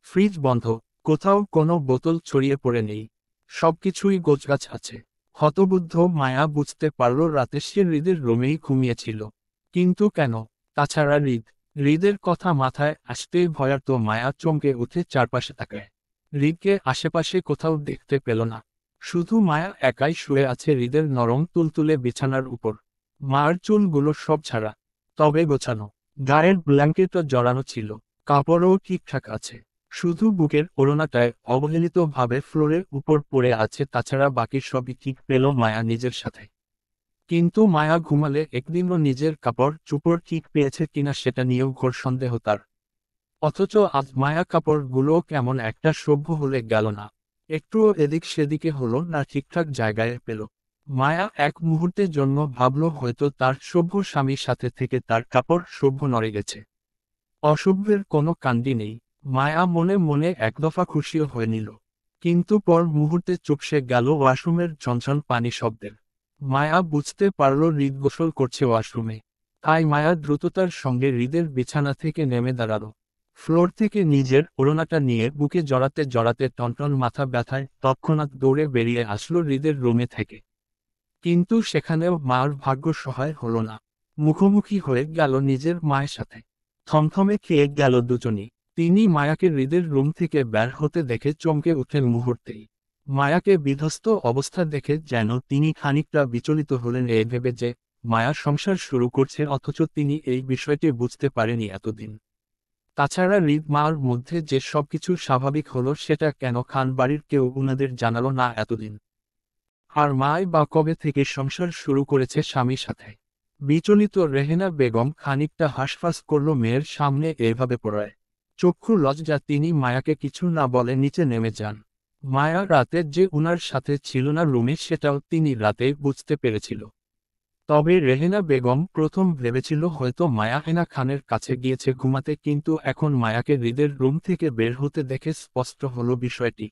ফ্রিজ বন্ধ, কোথাও কোনো বোতল ছড়িয়ে পড়ে নেই, সবকিছুই গোছগাছ আছে। হতবুদ্ধ মায়া বুঝতে পারল রাতে সে হৃদের রুমেই ঘুমিয়েছিল। কিন্তু কেন? তাছাড়া হৃদের কথা মাথায় আসতেই ভয়ার্ত মায়া চমকে উঠে চারপাশে তাকায়। হৃদকে আশেপাশে কোথাও দেখতে পেল না। শুধু মায়া একাই শুয়ে আছে হৃদের নরম তুলতুলে বিছানার উপর। মার চুলগুলো সব ছাড়া, তবে গোছানো। গায়ের ব্ল্যাঙ্কেটও জড়ানো ছিল, কাপড়ও ঠিকঠাক আছে। শুধু বুকের ওড়নাটায় অবহেলিতভাবে ফ্লোরের উপর পড়ে আছে, তাছাড়া বাকি সবই ঠিক পেল মায়া নিজের সাথে। কিন্তু মায়া ঘুমালে একদিনও নিজের কাপড় চোপড় ঠিক পেয়েছে কিনা সেটা নিয়েও ঘোর সন্দেহ তার। অথচ আজ মায়া কাপড়গুলো কেমন একটা সভ্য হলে গেল না, একটুও এদিক সেদিকে হলো না, ঠিকঠাক জায়গায় পেল। মায়া এক মুহূর্তের জন্য ভাবল হয়তো তার সভ্য স্বামীর সাথে থেকে তার কাপড় সভ্য নড়ে গেছে। অসভ্যের কোনো কাণ্ডই নেই। মায়া মনে মনে একদফা খুশিও হয়ে নিল। কিন্তু পর মুহূর্তে চুপসে গেল ওয়াশরুমের ঝনঝন পানি শব্দের। মায়া বুঝতে পারল হৃদ গোসল করছে ওয়াশরুমে। তাই মায়া দ্রুততার সঙ্গে হৃদের বিছানা থেকে নেমে দাঁড়াল। ফ্লোর থেকে নিজের ওড়নাটা নিয়ে বুকে জড়াতে জড়াতে টনটন মাথা ব্যথায় তৎক্ষণাৎ দৌড়ে বেরিয়ে আসলো হৃদের রুমে থেকে। কিন্তু সেখানেও মার ভাগ্য সহায় হলো না। মুখোমুখি হয়ে গেল নিজের মায়ের সাথে। থমথমে খেয়ে গেল দুজনই। তিনি মায়াকে হৃদের রুম থেকে বের হতে দেখে চমকে উঠেন মুহূর্তেই। মায়াকে বিধ্বস্ত অবস্থা দেখে যেন তিনি খানিকটা বিচলিত হলেন এই ভেবে যে মায়া সংসার শুরু করছে, অথচ তিনি এই বিষয়টি বুঝতে পারেনি এতদিন। তাছাড়া হৃদ মার মধ্যে যে সবকিছু স্বাভাবিক হলো সেটা কেন খান বাড়ির কেউ উনাদের জানালো না এতদিন। আর মাই বা কবে থেকে সংসার শুরু করেছে স্বামীর সাথে। বিচলিত রেহেনা বেগম খানিকটা হাঁসফাঁস করল মেয়ের সামনে এভাবে পড়ায়। চক্ষু লজ্জা তিনি মায়াকে কিছু না বলে নিচে নেমে যান। মায়া রাতে যে উনার সাথে ছিল না রুমে সেটাও তিনি রাতে বুঝতে পেরেছিল। তবে রেহেনা বেগম প্রথম ভেবেছিল হয়তো মায়া হেনা খানের কাছে গিয়েছে ঘুমাতে, কিন্তু এখন মায়াকে হৃদের রুম থেকে বের হতে দেখে স্পষ্ট হলো বিষয়টি।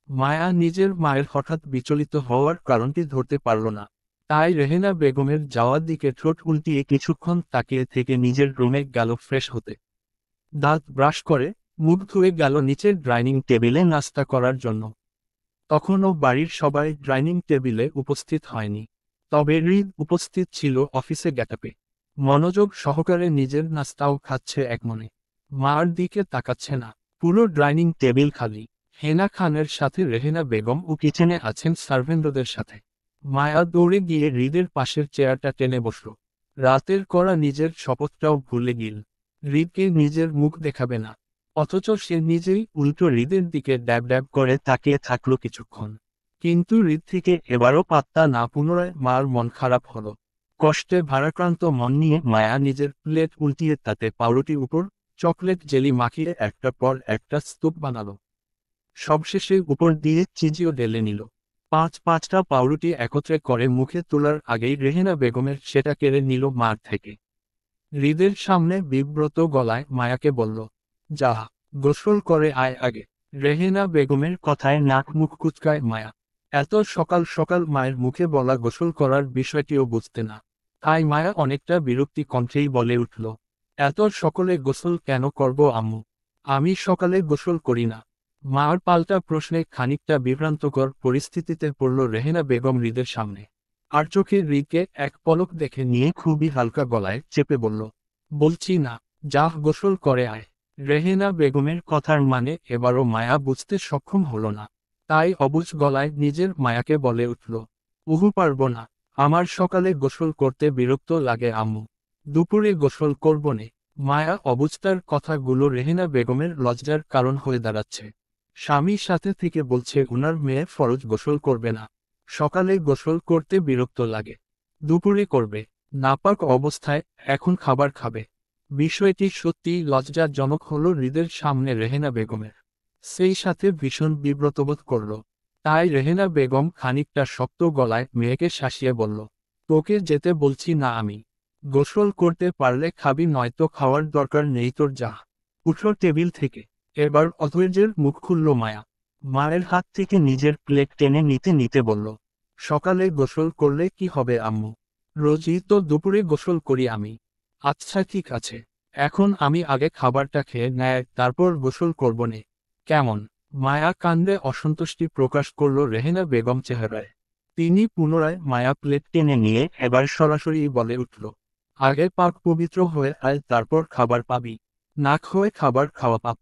মায়া নিজের মায়ের হঠাৎ বিচলিত হওয়ার কারণটি ধরতে পারল না। তাই রেহেনা বেগমের যাওয়ার দিকে ঠোঁট উল্টিয়ে কিছুক্ষণ তাকিয়ে থেকে নিজের রুমে গেল ফ্রেশ হতে। দাঁত ব্রাশ করে মুখ ধুয়ে গেল নিচের ডাইনিং টেবিলে নাস্তা করার জন্য। তখনও বাড়ির সবাই ডাইনিং টেবিলে উপস্থিত হয়নি। তবে হৃদ উপস্থিত ছিল অফিসে গেটআপে। মনোযোগ সহকারে নিজের নাস্তাও খাচ্ছে একমনে। মার দিকে তাকাচ্ছে না। পুরো ডাইনিং টেবিল খালি। হেনা খানের সাথে রেহেনা বেগম ও কিচেনে আছেন সার্ভেন্টদের সাথে। মায়া দৌড়ে গিয়ে হৃদের পাশের চেয়ারটা টেনে বসল। রাতের করা নিজের শপথটাও ভুলে গিল। হৃদকে নিজের মুখ দেখাবে না, অথচ সে নিজেই উল্টো হৃদের দিকে ড্যাব ড্যাব করে তাকিয়ে থাকলো কিছুক্ষণ। কিন্তু হৃদ থেকে এবারও পাত্তা না। পুনরায় মার মন খারাপ হলো। কষ্টে ভারাক্রান্ত মন নিয়ে মায়া নিজের প্লেট উল্টিয়ে তাতে পাউরুটির উপর চকলেট জেলি মাখিয়ে একটার পর একটা স্তূপ বানালো। সবশেষে উপর দিয়ে চিজিও ঢেলে নিল। পাঁচটা পাউরুটি একত্রে করে মুখে তোলার আগেই রেহেনা বেগমের সেটা কেড়ে নিল মার থেকে। হৃদের সামনে বিব্রত গলায় মায়াকে বলল, যা, গোসল করে আয় আগে। রেহেনা বেগমের কথায় নাক মুখ কুচকায় মায়া। এত সকাল সকাল মায়ের মুখে বলা গোসল করার বিষয়টিও বুঝতে না। তাই মায়া অনেকটা বিরক্তি কণ্ঠেই বলে উঠল, এত সকালে গোসল কেন করব আম্মু? আমি সকালে গোসল করি না। মার পাল্টা প্রশ্নে খানিকটা বিভ্রান্তকর পরিস্থিতিতে পড়ল রেহেনা বেগম হৃদের সামনে। আর চোখে হৃদকে এক পলক দেখে নিয়ে খুবই হালকা গলায় চেপে বলল, বলছি না, যা গোসল করে আয়। রেহেনা বেগমের কথার মানে এবারও মায়া বুঝতে সক্ষম হলো না। তাই অবুঝ গলায় নিজের মায়াকে বলে উঠল, পারবো না। আমার সকালে গোসল করতে বিরক্ত লাগে আম্মু। দুপুরে গোসল করব নে। মায়া অবুঝতার কথাগুলো রেহেনা বেগমের লজ্জার কারণ হয়ে দাঁড়াচ্ছে। স্বামীর সাথে থেকে বলছে উনার মেয়ে ফরজ গোসল করবে না। সকালে গোসল করতে বিরক্ত লাগে। দুপুরে করবে। নাপাক অবস্থায় এখন খাবার খাবে। বিষয়টি সত্যিই লজ্জাজনক হলো হৃদের সামনে রেহেনা বেগমের। সেই সাথে ভীষণ বিব্রতবোধ করল। তাই রেহেনা বেগম খানিকটা শক্ত গলায় মেয়েকে শাসিয়ে বলল, তোকে যেতে বলছি না আমি। গোসল করতে পারলে খাবি, নয়তো খাওয়ার দরকার নেই তোর, যা। উঠল টেবিল থেকে। এবার অধৈর্যের মুখ খুলল মায়া। মায়ের হাত থেকে নিজের প্লেট টেনে নিতে নিতে বলল, সকালে গোসল করলে কি হবে আম্মু? রোজই তো দুপুরে গোসল করি আমি। আচ্ছা ঠিক আছে, এখন আমি আগে খাবারটা খেয়ে নেয় তারপর গোসল করব নে। কেমন? মায়া কাণ্ডে অসন্তুষ্টি প্রকাশ করল রেহেনা বেগম চেহারায়। তিনি পুনরায় মায়া প্লেট টেনে নিয়ে এবার সরাসরি বলে উঠল, আগে পাক পবিত্র হয়ে আয় তারপর খাবার পাবি। না হয়ে খাবার খাওয়া পাপ।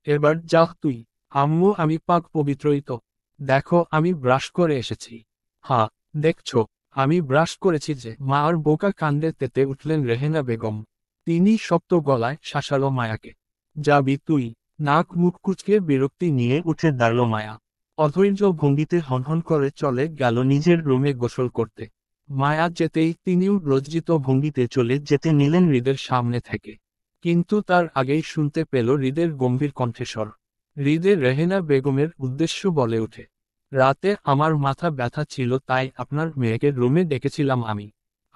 এবার যা তুই। আম্মু আমি পাক পবিত্রই তো। দেখো আমি ব্রাশ করে এসেছি। হ্যাঁ, দেখছো আমি ব্রাশ করেছি যে। মার বোকা কাণ্ডে তেতে উঠলেন রেহেনা বেগম। তিনি শক্ত গলায় শাসালো মায়াকে, যাবি তুই? নাক মুখ কুচকে বিরক্তি নিয়ে উঠে দাঁড়ালো মায়া। অধৈর্য ভঙ্গিতে হনহন করে চলে গেল নিজের রুমে গোসল করতে। মায়া যেতেই তিনিও লজ্জিত ভঙ্গিতে চলে যেতে নিলেন হৃদের সামনে থেকে। কিন্তু তার আগেই শুনতে পেল হৃদের গম্ভীর কণ্ঠস্বর। হৃদে রেহেনা বেগমের উদ্দেশ্য বলে ওঠে, রাতে আমার মাথা ব্যথা ছিল তাই আপনার মেয়েকে রুমে ডেকেছিলাম আমি।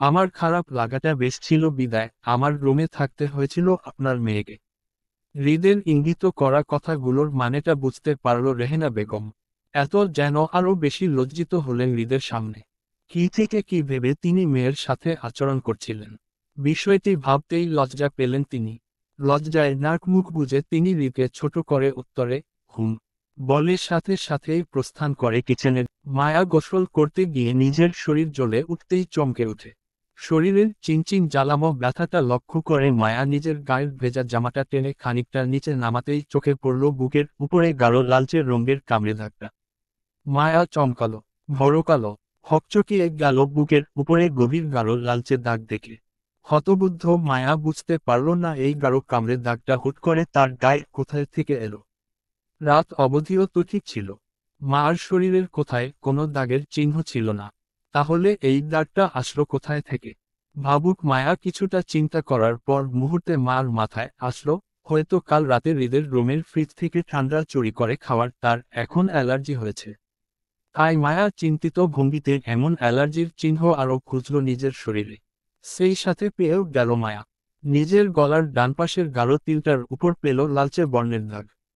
আমার খারাপ লাগাটা বেশ ছিল বিদায় আমার রুমে থাকতে হয়েছিল আপনার মেয়েকে। হৃদের ইঙ্গিত করা কথাগুলোর মানেটা বুঝতে পারল রেহেনা বেগম। এত যেন আরও বেশি লজ্জিত হলেন হৃদের সামনে। কি থেকে কি ভেবে তিনি মেয়ের সাথে আচরণ করছিলেন, বিষয়টি ভাবতেই লজ্জা পেলেন তিনি। লজ্জায় নাক মুখ বুজে তিনি হৃদকে ছোট করে উত্তরে হুম বলে সাথে সাথেই প্রস্থান করে কিচেনের। মায়া গোসল করতে গিয়ে নিজের শরীর জ্বলে উঠতেই চমকে ওঠে। শরীরের চিনচিন জ্বালামো ব্যথাটা লক্ষ্য করে মায়া নিজের গায়ের ভেজা জামাটা টেনে খানিকটা নিচে নামাতেই চোখে পড়ল বুকের উপরে গাঢ় লালচে রঙের কামড়ে দাগটা। মায়া চমকালো, ভড়কালো, হকচকিয়ে গেল বুকের উপরে গভীর গাঢ় লালচে দাগ দেখে। হতবুদ্ধ মায়া বুঝতে পারল না এই গাঢ় কামড়ে দাগটা হুট করে তার গায়ে কোথায় থেকে এলো। রাত অবধিও তো ঠিক ছিল। মার শরীরের কোথায় কোনো দাগের চিহ্ন ছিল না। তাহলে এই দাগটা আসলো কোথায় থেকে? ভাবুক মায়া কিছুটা চিন্তা করার পর মুহূর্তে মার মাথায় আসলো, হয়তো কাল রাতে হৃদের রুমের ফ্রিজ থেকে ঠান্ডা চুরি করে খাওয়ার তার এখন অ্যালার্জি হয়েছে। তাই মায়া চিন্তিত ভঙ্গিতে এমন অ্যালার্জির চিহ্ন আরও খুঁজল নিজের শরীরে। সেই সাথে পেয়েও গেল মায়া। নিজের গলার ডান পাশের গাঢ় তিলটার উপর পেল লালচে বর্ণের দাগ।